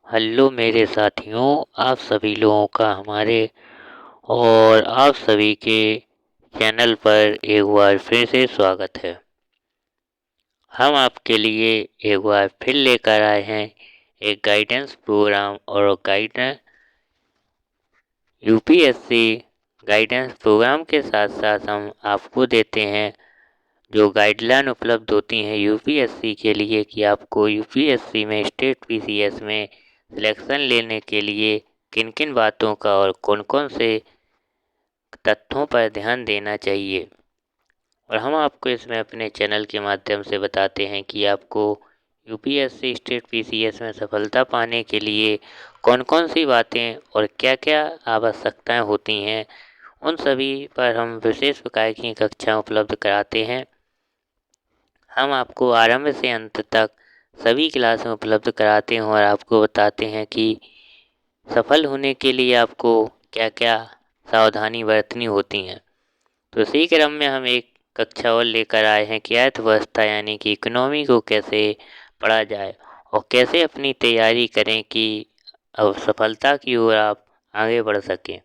Hello मेरे साथियों, आप सभी लोगों का हमारे और आप सभी के चैनल पर एक बार फिर से स्वागत है। हम आपके लिए एक बार फिर लेकर आए हैं एक गाइडेंस प्रोग्राम और गाइडेंस यूपीएससी गाइडेंस प्रोग्राम के साथ साथ हम आपको देते हैं जो गाइडलाइन उपलब्ध होती हैं यूपीएससी के लिए कि आपको यूपीएससी में स्टेट पीसीएस में सिलेक्शन लेने के लिए किन किन बातों का और कौन कौन से तथ्यों पर ध्यान देना चाहिए। और हम आपको इसमें अपने चैनल के माध्यम से बताते हैं कि आपको यूपीएससी स्टेट पीसीएस में सफलता पाने के लिए कौन कौन सी बातें और क्या क्या आवश्यकताएं होती हैं, उन सभी पर हम विशेष प्रकार की कक्षा उपलब्ध कराते हैं। हम आपको आरंभ से अंत तक सभी क्लासें उपलब्ध कराते हैं और आपको बताते हैं कि सफल होने के लिए आपको क्या क्या सावधानी बरतनी होती हैं। तो इसी क्रम में हम एक कक्षा और लेकर आए हैं कि अर्थव्यवस्था यानी कि इकोनॉमी को कैसे पढ़ा जाए और कैसे अपनी तैयारी करें कि अब सफलता की ओर आप आगे बढ़ सकें।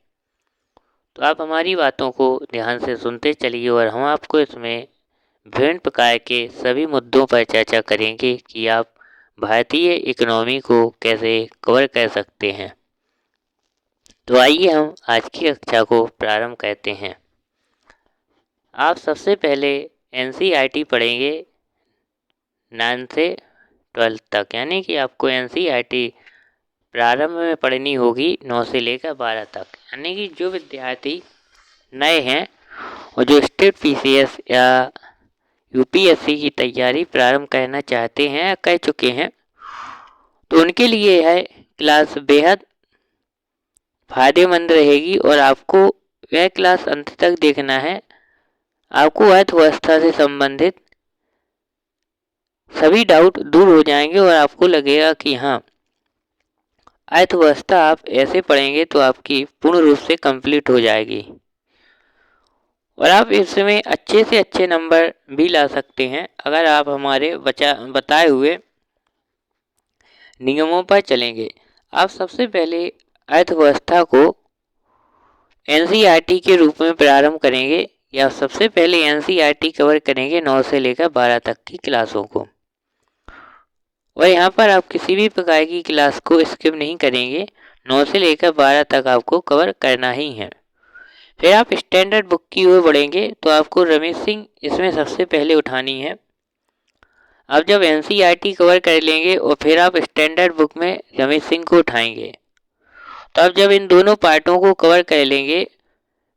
तो आप हमारी बातों को ध्यान से सुनते चलिए और हम आपको इसमें विभिन्न प्रकार के सभी मुद्दों पर चर्चा करेंगे कि आप भारतीय इकोनॉमी को कैसे कवर कर सकते हैं। तो आइए हम आज की कक्षा को प्रारंभ करते हैं। आप सबसे पहले एनसीईआरटी पढ़ेंगे 9 से 12 तक, यानी कि आपको एनसीईआरटी प्रारंभ में पढ़नी होगी 9 से लेकर 12 तक। यानी कि जो विद्यार्थी नए हैं और जो स्टेट पीसीएस या यूपीएससी की तैयारी प्रारंभ करना चाहते हैं या कर चुके हैं, तो उनके लिए यह क्लास बेहद फायदेमंद रहेगी और आपको वह क्लास अंत तक देखना है। आपको अर्थव्यवस्था से संबंधित सभी डाउट दूर हो जाएंगे और आपको लगेगा कि हाँ, अर्थव्यवस्था आप ऐसे पढ़ेंगे तो आपकी पूर्ण रूप से कंप्लीट हो जाएगी और आप इसमें अच्छे से अच्छे नंबर भी ला सकते हैं अगर आप हमारे बताए हुए नियमों पर चलेंगे। आप सबसे पहले अर्थव्यवस्था को एनसीईआरटी के रूप में प्रारंभ करेंगे या सबसे पहले एनसीईआरटी कवर करेंगे 9 से लेकर 12 तक की क्लासों को। और यहाँ पर आप किसी भी प्रकार की क्लास को स्किप नहीं करेंगे, 9 से लेकर 12 तक आपको कवर करना ही है। फिर आप स्टैंडर्ड बुक की ओर बढ़ेंगे तो आपको रमेश सिंह इसमें सबसे पहले उठानी है। अब जब एनसीईआरटी कवर कर लेंगे और फिर आप स्टैंडर्ड बुक में रमेश सिंह को उठाएंगे, तो अब जब इन दोनों पार्टों को कवर कर लेंगे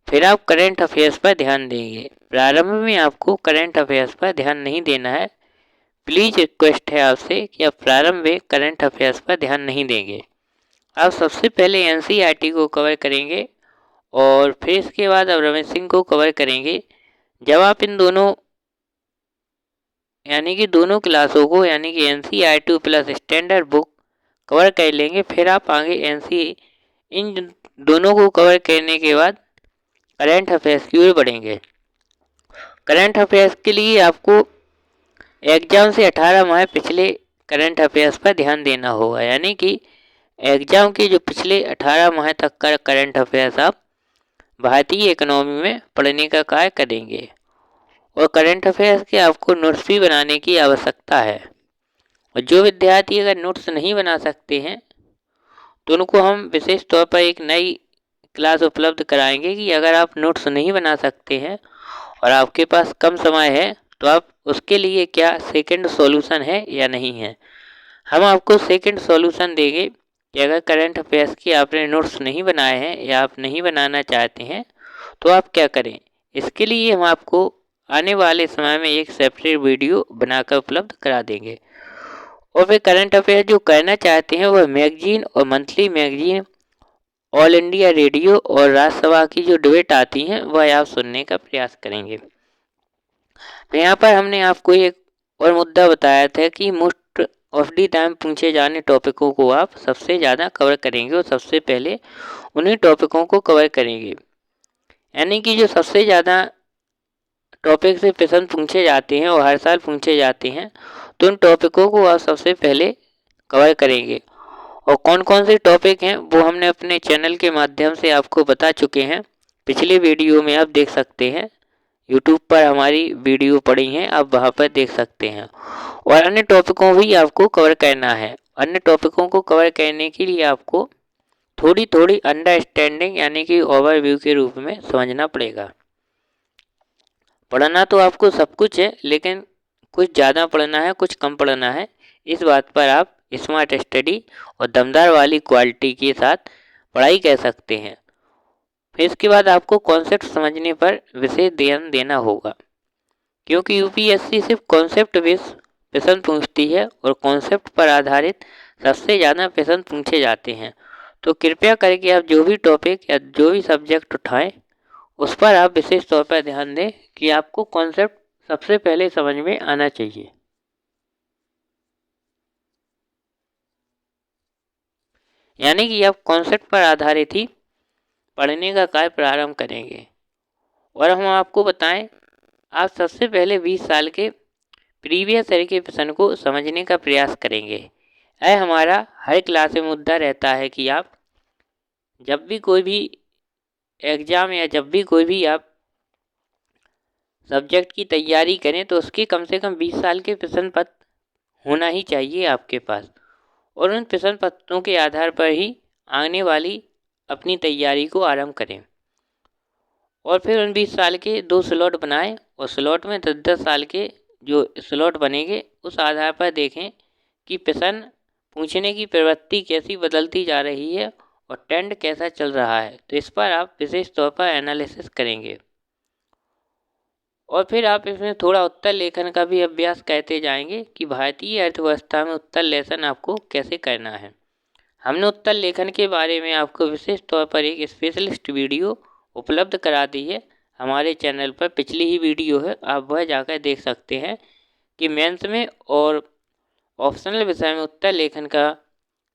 फिर आप करंट अफेयर्स पर ध्यान देंगे। प्रारंभ में आपको करंट अफेयर्स पर ध्यान नहीं देना है। प्लीज़ रिक्वेस्ट है आपसे कि आप प्रारंभ में करंट अफेयर्स पर ध्यान नहीं देंगे। आप सबसे पहले एनसीईआरटी को कवर करेंगे और फिर इसके बाद आप रमेश सिंह को कवर करेंगे। जब आप इन दोनों यानी कि दोनों क्लासों को यानी कि NCERT plus standard book cover कर लेंगे, फिर आप आगे इन दोनों को कवर करने के बाद करंट अफेयर्स की ओर बढ़ेंगे। करंट अफेयर्स के लिए आपको एग्जाम से 18 माह पिछले करंट अफेयर्स पर ध्यान देना होगा, यानी कि एग्जाम के जो पिछले 18 माह तक का करंट अफेयर्स आप भारतीय इकोनॉमी में पढ़ने का कार्य करेंगे। और करंट अफेयर्स के आपको नोट्स भी बनाने की आवश्यकता है। और जो विद्यार्थी अगर नोट्स नहीं बना सकते हैं तो उनको हम विशेष तौर पर एक नई क्लास उपलब्ध कराएंगे कि अगर आप नोट्स नहीं बना सकते हैं और आपके पास कम समय है तो आप उसके लिए क्या सेकंड सॉल्यूशन है या नहीं है। हम आपको सेकंड सॉल्यूशन देंगे कि अगर करंट अफेयर्स की आपने नोट्स नहीं बनाए हैं या आप नहीं बनाना चाहते हैं तो आप क्या करें। इसके लिए हम आपको आने वाले समय में एक सेपरेट वीडियो बनाकर उपलब्ध करा देंगे। और वे करंट अफेयर जो करना चाहते हैं वह मैगजीन और monthly magazine, all India radio और राज्यसभा की जो डिबेट आती हैं वह आप सुनने का प्रयास करेंगे। तो यहाँ पर हमने आपको एक और मुद्दा बताया था कि मोस्ट ऑफ दी टाइम पूछे जाने टॉपिकों को आप सबसे ज़्यादा कवर करेंगे और सबसे पहले उन्हीं टॉपिकों को कवर करेंगे। यानी कि जो सबसे ज़्यादा टॉपिक से प्रश्न पूछे जाते हैं और हर साल पूछे जाते हैं तो उन टॉपिकों को आप सबसे पहले कवर करेंगे। और कौन कौन से टॉपिक हैं वो हमने अपने चैनल के माध्यम से आपको बता चुके हैं। पिछले वीडियो में आप देख सकते हैं, यूट्यूब पर हमारी वीडियो पड़ी हैं, आप वहाँ पर देख सकते हैं। और अन्य टॉपिकों भी आपको कवर करना है। अन्य टॉपिकों को कवर करने के लिए आपको थोड़ी थोड़ी अंडरस्टैंडिंग यानी कि ओवरव्यू के रूप में समझना पड़ेगा। पढ़ना तो आपको सब कुछ है, लेकिन कुछ ज़्यादा पढ़ना है, कुछ कम पढ़ना है। इस बात पर आप स्मार्ट स्टडी और दमदार वाली क्वालिटी के साथ पढ़ाई कर सकते हैं। फिर इसके बाद आपको कॉन्सेप्ट समझने पर विशेष ध्यान देना होगा, क्योंकि यूपीएससी सिर्फ कॉन्सेप्ट बेस्ड प्रश्न पूछती है और कॉन्सेप्ट पर आधारित सबसे ज़्यादा प्रश्न पूछे जाते हैं। तो कृपया करके आप जो भी टॉपिक या जो भी सब्जेक्ट उठाएं उस पर आप विशेष तौर पर ध्यान दें कि आपको कॉन्सेप्ट सबसे पहले समझ में आना चाहिए। यानी कि आप कॉन्सेप्ट पर आधारित ही पढ़ने का कार्य प्रारंभ करेंगे। और हम आपको बताएं, आप सबसे पहले 20 साल के प्रीवियस ईयर के प्रश्न को समझने का प्रयास करेंगे। यह हमारा हर क्लास में मुद्दा रहता है कि आप जब भी कोई भी एग्ज़ाम या जब भी कोई भी आप सब्जेक्ट की तैयारी करें तो उसके कम से कम 20 साल के प्रश्न पत्र होना ही चाहिए आपके पास। और उन प्रश्न पत्रों के आधार पर ही आने वाली अपनी तैयारी को आरंभ करें। और फिर उन 20 साल के 2 स्लॉट बनाएं और स्लॉट में 10-10 साल के जो स्लॉट बनेंगे उस आधार पर देखें कि प्रश्न पूछने की प्रवृत्ति कैसी बदलती जा रही है और ट्रेंड कैसा चल रहा है। तो इस पर आप विशेष तौर पर एनालिसिस करेंगे। और फिर आप इसमें थोड़ा उत्तर लेखन का भी अभ्यास करते जाएंगे कि भारतीय अर्थव्यवस्था में उत्तर लेखन आपको कैसे करना है। हमने उत्तर लेखन के बारे में आपको विशेष तौर पर एक स्पेशलिस्ट वीडियो उपलब्ध करा दी है हमारे चैनल पर। पिछली ही वीडियो है, आप वह जाकर देख सकते हैं कि मेंस में और ऑप्शनल विषय में उत्तर लेखन का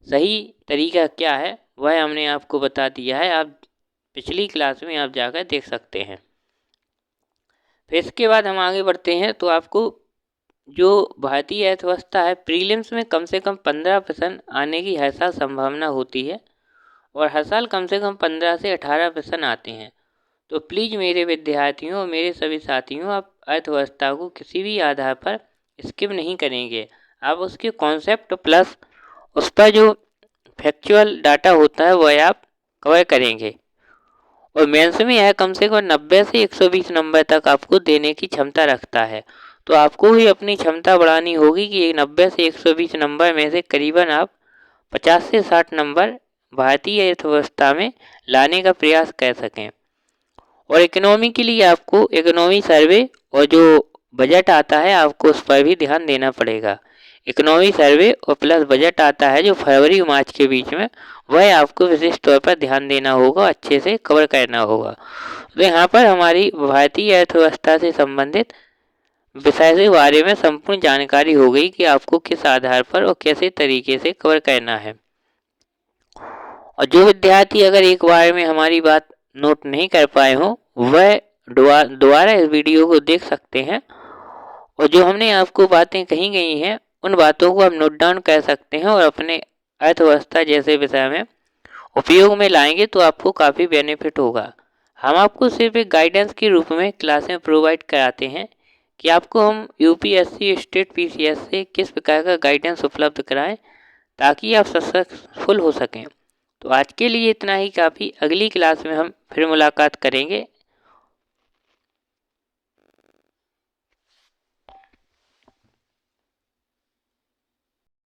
सही तरीका क्या है, वह हमने आपको बता दिया है। आप पिछली क्लास में आप जाकर देख सकते हैं। फिर इसके बाद हम आगे बढ़ते हैं तो आपको जो भारतीय अर्थव्यवस्था है, प्रीलिम्स में कम से कम 15 प्रश्न आने की हर साल संभावना होती है और हर साल कम से कम 15 से 18 प्रश्न आते हैं। तो प्लीज़ मेरे विद्यार्थियों और मेरे सभी साथियों, आप अर्थव्यवस्था को किसी भी आधार पर स्किप नहीं करेंगे। आप उसके कॉन्सेप्ट प्लस उस पर जो फैक्चुअल डाटा होता है वह आप कवर करेंगे। और मेंस में यह कम से कम 90 से 120 नंबर तक आपको देने की क्षमता रखता है। तो आपको भी अपनी क्षमता बढ़ानी होगी कि 90 से 120 नंबर में से करीबन आप 50 से 60 नंबर भारतीय अर्थव्यवस्था में लाने का प्रयास कर सकें। और इकोनॉमी के लिए आपको इकोनॉमी सर्वे और जो बजट आता है आपको उस पर भी ध्यान देना पड़ेगा। इकोनॉमी सर्वे और प्लस बजट आता है जो फरवरी मार्च के बीच में, वह आपको विशेष तौर पर ध्यान देना होगा, अच्छे से कवर करना होगा। तो यहाँ पर हमारी भारतीय अर्थव्यवस्था से संबंधित विषय के बारे में संपूर्ण जानकारी हो गई कि आपको किस आधार पर और कैसे तरीके से कवर करना है। और जो विद्यार्थी अगर एक बार में हमारी बात नोट नहीं कर पाए हो वह दोबारा इस वीडियो को देख सकते हैं और जो हमने आपको बातें कही गई हैं उन बातों को आप नोट डाउन कर सकते हैं और अपने अर्थव्यवस्था जैसे विषय में उपयोग में लाएंगे तो आपको काफ़ी बेनिफिट होगा। हम आपको सिर्फ एक गाइडेंस के रूप में क्लासें प्रोवाइड कराते हैं कि आपको हम यूपीएससी स्टेट पीसीएस से किस प्रकार का गाइडेंस उपलब्ध कराएं ताकि आप सक्सेसफुल हो सकें। तो आज के लिए इतना ही काफ़ी। अगली क्लास में हम फिर मुलाकात करेंगे।